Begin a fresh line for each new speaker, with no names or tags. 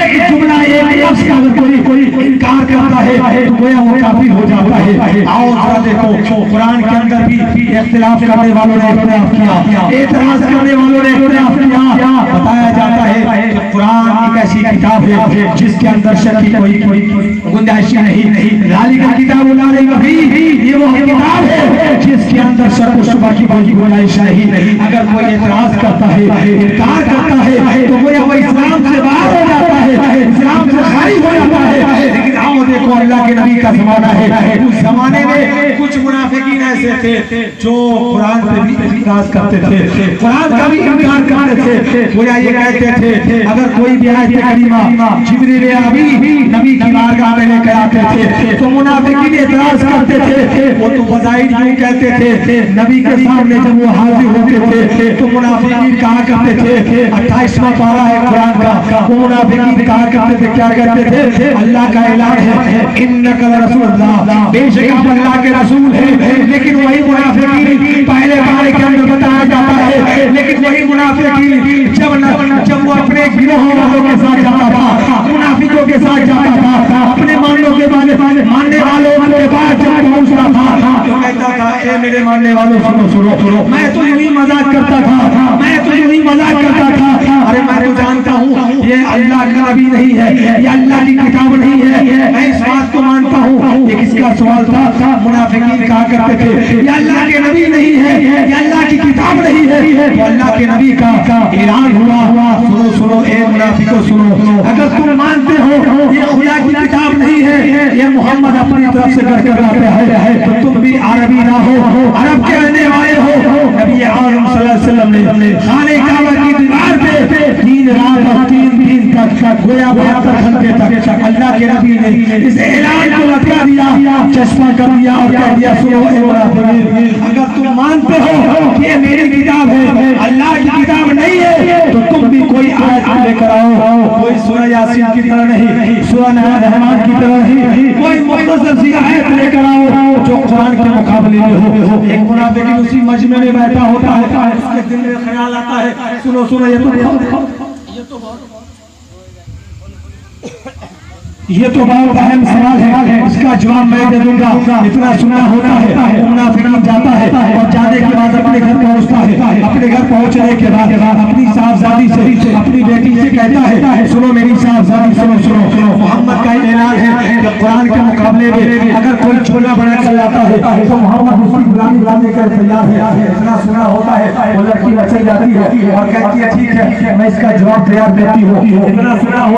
ایک جملہ ایک لفظ کا اگر کوئی انکار کرتا ہے تو گویا وہ کافر ہو جاتا ہے. آؤ ذرا دیکھو قرآن کے اندر بھی اختلاف کرنے والوں نے اختلاف کیا, اعتراض کرنے والوں نے اختلاف کیا. بتایا جاتا ہے کہ قرآن ایک ایسی کتاب ہے جس کے اندر شک کی کوئی گنجائش نہیں. ذالک الکتاب لا ریب فیہ, یہ وہ کتاب ہے جس کے اندر شک و شبہ کی کوئی گنجائش نہیں. اگر کوئی اعتراض کرتا ہے, انکار کرتا ہے تو گویا وہ اسلام سے باہر ہو جاتا ہے, اسلام سے خارج ہو جاتا ہے. لیکن آؤ دیکھو اللہ کے نبی کا زمانہ ہے. اس زمانے میں کچھ منافقین ایسے تھے جو قرآن پہ بھی اعتراض کرتے تھے, قرآن کا بھی انکار کرتے تھے. گویا یہ کہتے تھے اگر کوئی بھی آیت کریمہ جبریل امین نبی کی بارگاہ میں لے کر آتے تھے تو منافقین اعتراض کرتے تھے. وہ تو بظاہر یوں کہتے تھے, نبی کے سامنے جب وہ حاضر ہوتے تھے تو منافقین کہا کرتے تھے, 28واں پارہ ہے قرآن کا, وہ منافقین کہا کرتے تھے, کیا کہتے تھے, اللہ کا اعلان ہے انک لرسول اللہ, بے شک آپ اللہ کے رسول ہیں. لیکن وہی منافقین پہلے پارے کے اندر بتایا جاتا ہے, لیکن وہی منافقین جب وہ اپنے گروہ والوں کے ساتھ جاتا تھا, منافقوں کے ساتھ جاتا تھا, اپنے ماننے والوں کے پاس جب پہنچتا تھا تو کہتا تھا اے میرے ماننے والوں سنو, میں تو یوں ہی مذاق کرتا تھا, میں تو یوں ہی مذاق کرتا تھا. ارے میں تو جانتا ہوں یہ اللہ کا نبی نہیں ہے, یہ اللہ کی کتاب نہیں ہے, میں اس بات کو مانتا ہوں. یہ کس کا سوال تھا؟ منافقین کہا کرتے تھے یہ اللہ کے نبی نہیں ہے, یہ اللہ کی کتاب نہیں ہے. تو اللہ کے نبی کا اعلان ہوا, سنو اے منافقوں سنو, اگر تم مانتے ہو یہ خدا کی کتاب نہیں ہے, یہ محمد اپنی طرف سے کر کے لاتا ہے, تو تم بھی عربی نہ ہو, عرب کے رہنے والے ہو. نبی اعظم صلی اللہ علیہ وسلم نے خانہ کعبہ کی دیوار پہ 3 رات اور 3 دن تک گویا 72 گھنٹے تک اللہ کے نبی نے اس اعلان کو لٹکا دیا, چشمہ کر دیا اور کہہ دیا سنو اے منافقین, اگر تم مانتے ہو کہ یہ میری کتاب ہے, اللہ کی کتاب نہیں ہے, تو تم بھی کوئی آیت لے کر آؤ, کوئی سورہ یاسین کی طرح نہیں, سورہ رحمان کی طرح نہیں, کوئی مختصر سی آیت لے کر آؤ جو قرآن کے مقابلے میں ہو. ایک منافقین اسی مجمع میں بیٹھا ہوتا ہے, اس کے دل میں خیال آتا ہے سنو یہ تو بہت اہم سوال ہے, اس کا جواب میں دے دوں گا. اتنا سنا ہوتا ہے منافقین جاتا ہے اور جانے کے بعد اپنے گھر پہنچتا ہے, اپنے گھر پہنچنے کے بعد اپنی صاحبزادی سے, اپنی بیٹی سے کہتا ہے سنو میری صاحبزادی سنو, محمد کا اعلان ہے کہ قرآن کے مقابلے میں اگر کوئی چھولا بنا کر لاتا ہے تو محمد اس کی غلامی لانے کا تیار ہے. اتنا سنا ہوتا ہے, وہ لڑکی بچے جاتی ہے اور کہتی ہے ٹھیک ہے میں اس کا جواب تیار دیتی ہوں. اتنا سنا